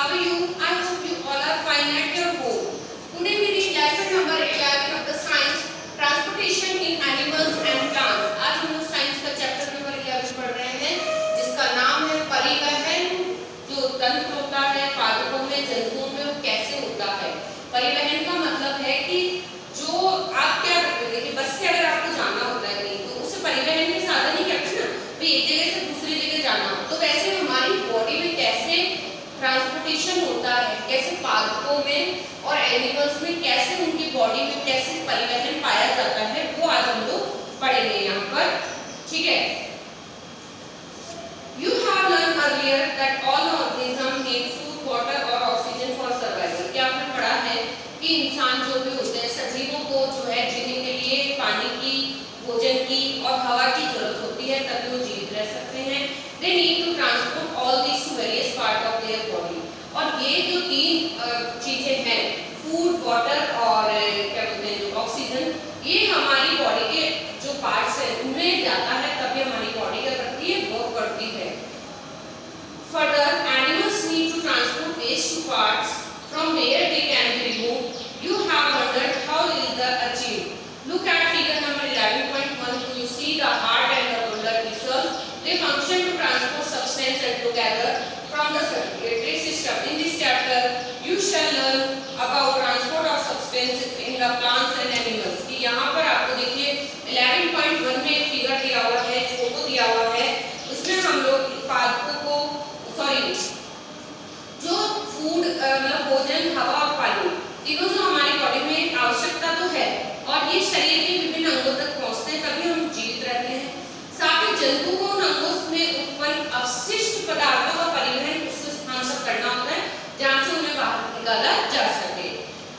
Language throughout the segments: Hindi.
How are you? I hope you all are fine at your home. Today we read lesson number 11 of the science transportation in animals and plants. आज हम लोग साइंस का चैप्टर नंबर 11 पढ़ रहे हैं जिसका नाम है परिवहन। जो तंत्र होता है पादपों में, जंतुओं में, वो कैसे होता है। परिवहन का मतलब है कि जो आप क्या करते हैं, बस से अगर आपको जाना होता है कहीं तो उसे परिवहन के साधन ही कहते हैं ना, तो एक जगह से दूसरी जगह जाना। तो वैसे हमारी बॉडी में कैसे ट्रांसपोर्टेशन होता है, कैसे पादपों में और एनिमल्स में कैसे उनकी बॉडी में कैसे परिवहन पाया जाता है, वो आज हम लोग पढ़ेंगे यहाँ पर। ठीक है। You have learned earlier that all organisms need food, water और ऑक्सीजन for survival। क्या आपने पढ़ा है कि इंसान जो भी होते हैं, सजीवों को जो है जीने के लिए पानी की, भोजन की और हवा की जरूरत होती है, तभी वो जीवित रह सकते हैं। They need to transport all these to various part of their body। और ये जो तीन चीजें हैं, फूड, वाटर और क्या बोलते हैं जो ऑक्सीजन, ये हमारी बॉडी के जो पार्ट्स हैं उनमें जाता है, तभी हमारी बॉडी क्या करती है, वर्क करती है। Further, animals need to transport waste to parts from where they can be removed। You have wondered how is that achieved? Look at figure number 11.1. Do you see the heart and the blood vessels? They function to transport substance and together from the circulatory system। In this chapter, you shall learn about transport of substances in the plants and animals। कि यहाँ पर आपको देखिए 11.1 में एक फिगर दिया हुआ है, फोटो दिया हुआ है, उसमें हम लोग पादपों को जो फूड मतलब भोजन, हवा और पानी, तीनों जो हमारी बॉडी में आवश्यकता तो है और ये शरीर के विभिन्न अंगों तक पहुँचते हैं, तभी हम जीवित रहते हैं। साथ ही जंतु को उन अंगों में उत्पन्न अपशिष्ट पदार्थों का परिवहन उस स्थान तक करना होता है जहाँ से उन्हें बाहर निकाला जा सके।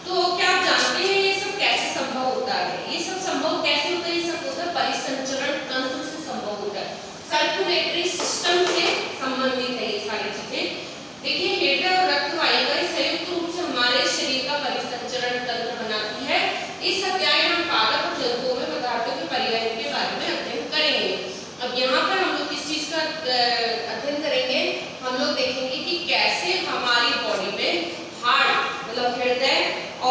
तो क्या आप जानते हैं ये सब कैसे संभव होता है? ये सब संभव कैसे होता है? ये सब होता है परिसंचरण तंत्र से संभव होता है, सर्कुलेटरी सिस्टम से संबंधित है ये सारी चीजें। देखिए हृदय और रक्त वाहिका संयुक्त रूप से हमारे शरीर का परिसंचरण तंत्र बनाती है। इस अध्याय में हम पादप और जंतुओं में पदार्थों के परिवहन के बारे में अध्ययन करेंगे। अब यहाँ पर हम लोग किस चीज का अध्ययन करेंगे? हम लोग देखेंगे कि कैसे हमारी बॉडी में हार्ट मतलब हृदय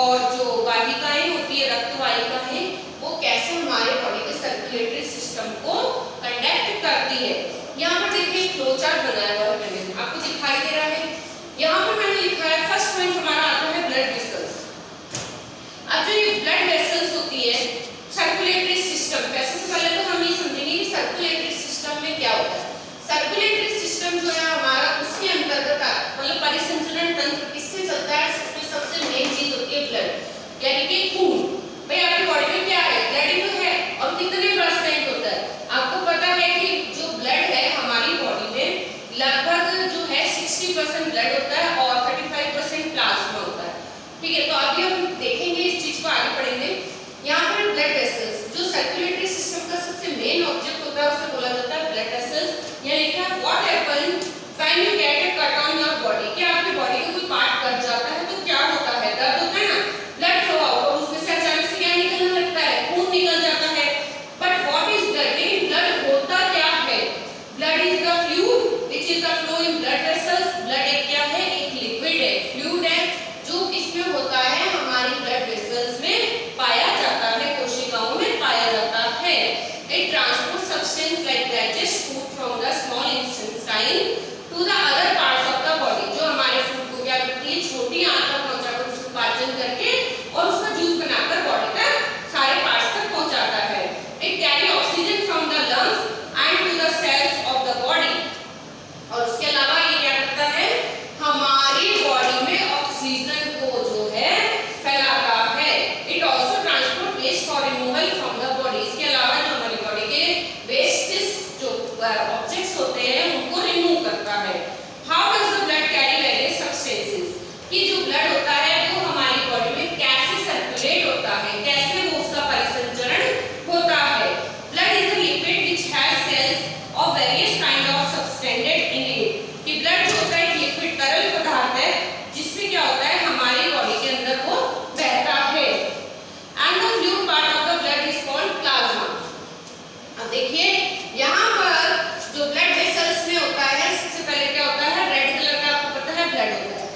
और जो वाहिकाएं होती है, रक्त वाहिका है, वो कैसे हमारे बॉडी के सर्कुलेटरी सिस्टम को कंडक्ट करती है। यहाँ पर देखिए फ्लो चार्ट बनाया हुआ है, मैंने आपको दिखाई दे रहा है। यहाँ पर मैंने लिखा है फर्स्ट पॉइंट हमारा आता है ब्लड वेसल्स। अब जो ये ब्लड वेसल्स होती है, सर्कुलेटरी सिस्टम, वैसे से पहले तो हम ये समझेंगे कि सर्कुलेटरी सिस्टम में क्या होता है। सर्कुलेटरी सिस्टम जो है हमारा, उसके अंतर्गत मतलब परिसंचरण तंत्र किससे चलता है? सबसे मेन चीज होती है ब्लड, यानी कि खून। भाई आपकी बॉडी में क्या है? ब्लड ही तो है। और कितने परसेंट होता है? आपको पता है कि जो ब्लड है हमारी बॉडी में लगभग जो है 60% ब्लड होता है और 35% प्लाज्मा होता है। ठीक है, तो अभी हम देखेंगे इस चीज को, आगे पढ़ेंगे। यहाँ पर ब्लड वेसल्स जो सर्कुलेटरी सिस्टम का सबसे मेन ऑब्जेक्ट होता है, उसे बोला जाता है ब्लड वेसल्स। यहाँ लिखा है what happens when you get a cut on your body. क्या आपकी बॉडी का कोई पार्ट कट जाता है तो क्या होता है? दर्द होता है ना, ब्लड फ्लो आउट, और उसमें से अचानक से क्या निकलने लगता है? खून निकल जाता है। But what is blood? Blood होता क्या है? Blood is the fluid which is the flow in blood vessels. Blood एक क्या है? एक लिक्विड है, फ्लूइड है, जो किसमें होता है? हमारी ब्लड वेसल्स में पाया जाता है, कोशिकाओं में पाया जाता है। It transport substance like digest food from the small intestine to the other parts of the body. जो हमारे फूड को क्या करती है? छोटी आंत तक पहुंचाकर उसको पाचन करके और उसका जूस बनाकर बॉडी तक सारे पार्ट्स तक पहुंचाता है। It carry oxygen from the lungs and to the cells of the body. और उसके अलावा ये क्या करता है? हमारी बॉडी में ऑक्सीजन को जो है फैलाता है। It also transport waste for removal from the body. इसके अलावा जो हमारी बॉडी के वेस्टेज जो ऑब्जेक्ट्स होते हैं उनको रिमूव करता है। How does the blood carry various substances? कि जो ब्लड होता है वो हमारी बॉडी में कैसे सर्कुलेट होता है, कैसे वो उसका परिसंचरण होता है। Blood is a liquid which has cells of various kind of substances in it. कि ब्लड जो होता है एक लिक्विड तरल पदार्थ है जिससे क्या होता है हमारी बॉडी के अंदर वो बहता है। And the fluid part of the blood is called plasma. अब देखिए यहाँ पर जो ब्लड वेसल्स में होता है, सबसे पहले क्या होता है? रेड कलर का आपको पता है ब्लड होता है।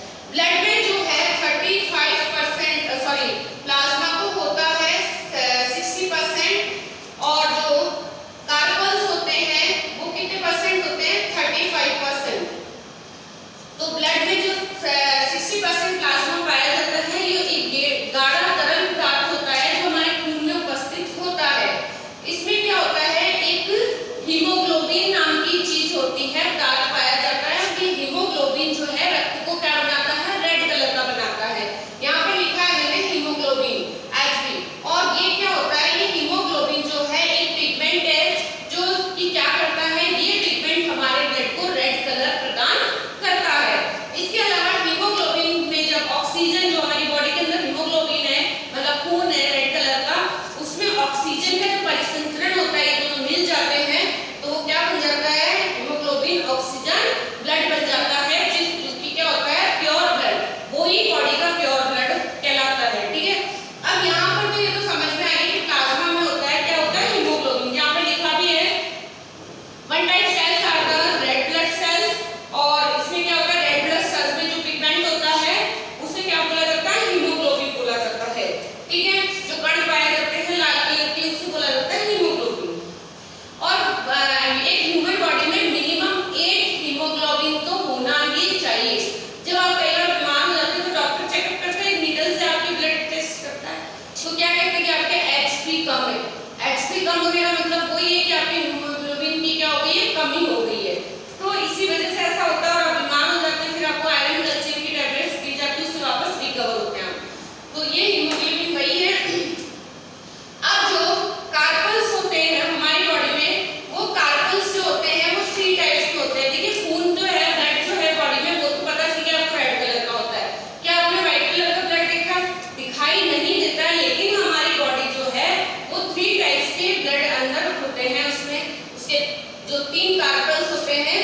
इसके जो 3 कार्बन्स होते हैं,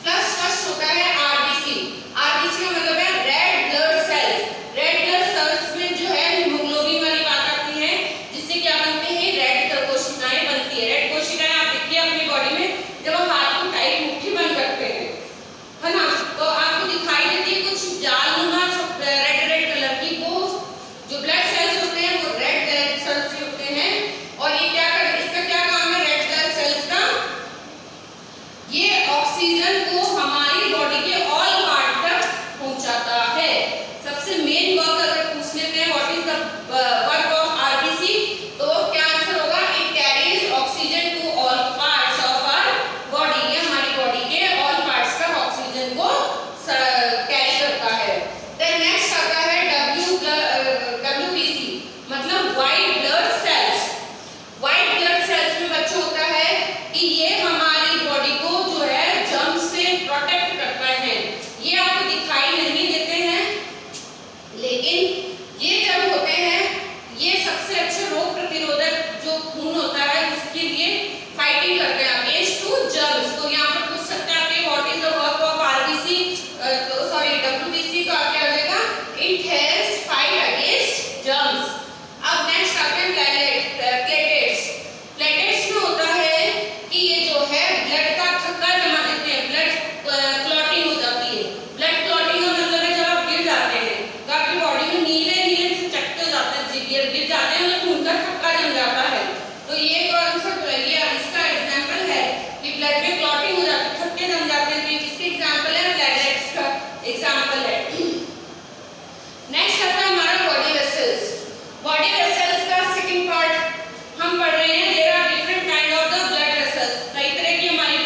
प्लस फर्स्ट होता है आरबीसी। आरबीसी का मतलब है red blood cells. Red blood cells में जो है हीमोग्लोबिन वाली बात आती है, जिससे क्या बनते हैं, रेड कोशिकाएं बनती है। रेड कोशिकाएं आप देखिए अपनी बॉडी में, जब हम हाथ को टाइट मुट्ठी बंद करते हैं, है ना, तो आपको दिखाई देती है कुछ जालनुमा रेड रेड कलर की, वो जो ब्लड सेल्स होते हैं वो रेड ब्लड सेल्स होते हैं। और ये क्या कर, इसका क्या काम है रेड ब्लड सेल्स का, ये ऑक्सीजन को हमारी बॉडी के ऑल पार्ट तक पहुंचाता है। सबसे मेन वर्क अगर पूछने में what is the work of RBC, तो क्या आंसर होगा, it carries oxygen to all parts of our body. ये हमारी बॉडी के ऑल पार्ट्स तक ऑक्सीजन को कैरी करता है। देन नेक्स्ट आता है डब्ल्यूबीसी, मतलब white blood cells. White blood cells में बच्चों होता है कि ये हमारी बॉडी को जो है जर्म से प्रोटेक्ट करता है। ये आपको दिखाई नहीं देते हैं, लेकिन ये जब होते हैं, ये सबसे अच्छे रोग प्रतिरोधक जो खून होता है उसके लिए फाइटिंग करते हैं अगेंस्ट टू जर्म्स। तो यहाँ पर पूछ सकते हैं आपके what is the work of RBC, sorry WBC का क्या हो जाएगा, it has fight against germs. अब नेक्स्ट आते हैं प्लेटलेट्स। प्लेटलेट्स में होता है कि ये जो है ब्लड का थक्का जमा देते हैं, ब्लड क्लॉटिंग हो जाती है। ब्लड क्लॉटिंग का मतलब है जब आप गिर जाते हैं तो आपकी बॉडी में नीले नीले से चकत्ते हो जाते हैं, गिर जाते हैं, मतलब खून का थक्का जम जाता है। तो ये कौन सा, ये इसका एग्जांपल है कि ब्लड में क्लॉटिंग हो जाती है, थक्के जम जाते हैं, तो इसके एग्जांपल है, प्लेटलेट्स का एग्जांपल है। नेक्स्ट आता है हमारा बॉडी वेसल्स। बॉडी वेसल्स का सेकंड पार्ट हम पढ़ रहे हैं, there are different kind of the blood vessels. कई तरह की हमारी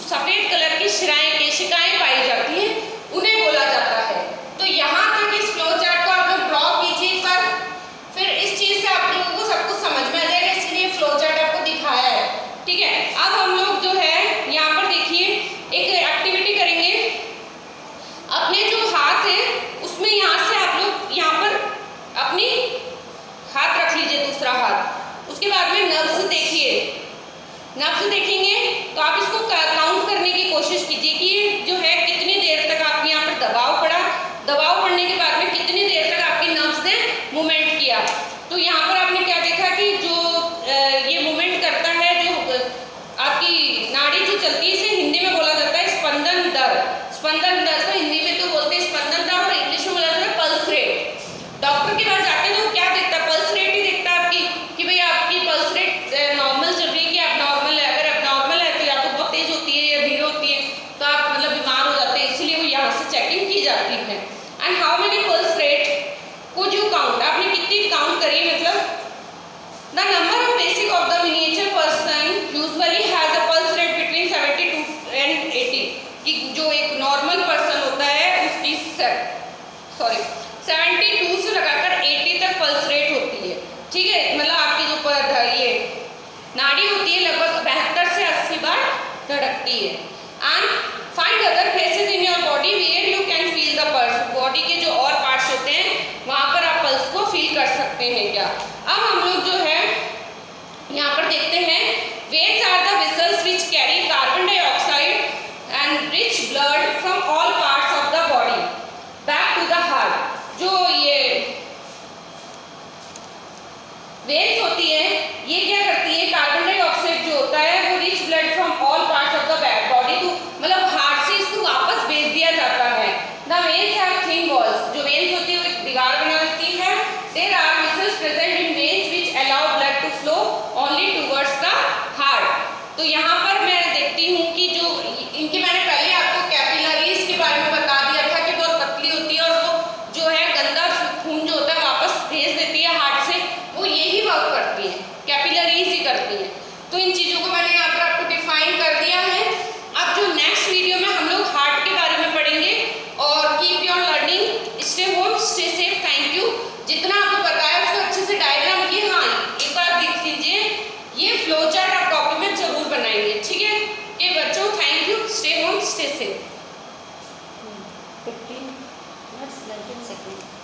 सफेद कलर की शिराएं केशिकाएं पाई जाती हैं, उन्हें बोला जाता है। तो यहाँ तक इस फ्लो चार्ट को आप लोग ड्रॉ कीजिए एक बार, फिर इस चीज से आप लोगों को सब कुछ समझ में आ जाएगा, इसलिए फ्लो चार्ट आपको दिखाया है। ठीक है, अब हम लोग जो है यहाँ पर देखिए एक एक्टिविटी करेंगे। अपने जो हाथ है उसमें यहाँ से आप लोग यहाँ पर अपनी हाथ रख लीजिए, दूसरा हाथ। उसके बाद में नर्व्स देखिए, नर्व्स देखेंगे तो आप इसको काउंट करने की कोशिश कीजिए कि ये जो है कितनी देर तक आपके यहाँ पर दबाव पड़ा, दबाव पड़ने के बाद में कितनी देर तक आपकी नर्व्स ने मूवमेंट किया। तो यहाँ पर आपने क्या देखा कि जो ये मूवमेंट करता है, जो आपकी नाड़ी जो चलती है, इसे हिंदी में बोला जाता है स्पंदन दर। स्पंदन दर को हिंदी में तो बोलते हैं स्पंदन दर, और इंग्लिश में बोला जाता है पल्स रेट। डॉक्टर के पास जाते हैं तो क्या देखता है, पल्स रेट ही देखता है आपकी, कि भाई आपकी पल्स रेट नॉर्मल चल रही है कि एबनॉर्मल है। अगर एबनॉर्मल है तो या तो बहुत तेज होती है या धीरे होती है, तो आप मतलब बीमार हो जाते हैं, इसीलिए वो यहाँ से चेकिंग की जाती है। And how many pulse rate could you count, आपने कितनी काउंट करी, मतलब the number of basic of the miniature person usually has a pulse rate between 72 and 80, कि जो एक नॉर्मल पर्सन होता है उसकी 72 से लगाकर 80 तक पल्स रेट होती है। ठीक है, मतलब आपकी जो ये नाड़ी होती है लगभग 72 से 80 बार धड़कती है। And find other places in your body where you can feel the pulse, body के जो और पार्ट्स होते हैं वहाँ पर आप पल्स को फील कर सकते हैं क्या। अब हम लोग जो है यहाँ पर देखते हैं, veins are the vessels which carry carbon dioxide and rich blood from all parts of the body back to the heart. जो ये वेन्स होती है, ये क्या करती है, कार्बन डाइऑक्साइड जो होता है वो rich blood from all parts of the body to, मतलब हार्ट से इसको वापस भेज दिया जाता है। The veins have thin walls, जो वेन्स होती है वो एक दीवार बनाती है। There are vessels present in veins which allow blood to flow only towards the heart. तो यहाँ पर मैं देखती हूँ कि जो इनके, मैंने पहले आपको कैपिलरीज के बारे में बता दिया था कि बहुत पतली होती है और वो जो है गंदा खून जो होता है वापस भेज देती है हार्ट से, वो यही वर्क करती है, कैपिलरीज ही करती है। तो इन चीज़ों को मैंने यहाँ पर आपको डिफाइन कर दिया है। अब जो नेक्स्ट वीडियो में हम लोग हार्ट के बारे में पढ़ेंगे। और keep your learning, stay home, stay safe, thank you. जितना आपको बताया उसको अच्छे से डायग्राम किए। हाँ, एक बार देख लीजिए, ये फ्लो चार्ट आप कॉपी में जरूर बनाएंगे, ठीक है। ये बच्चों, thank you, stay home, stay safe. 15 minutes 19 seconds।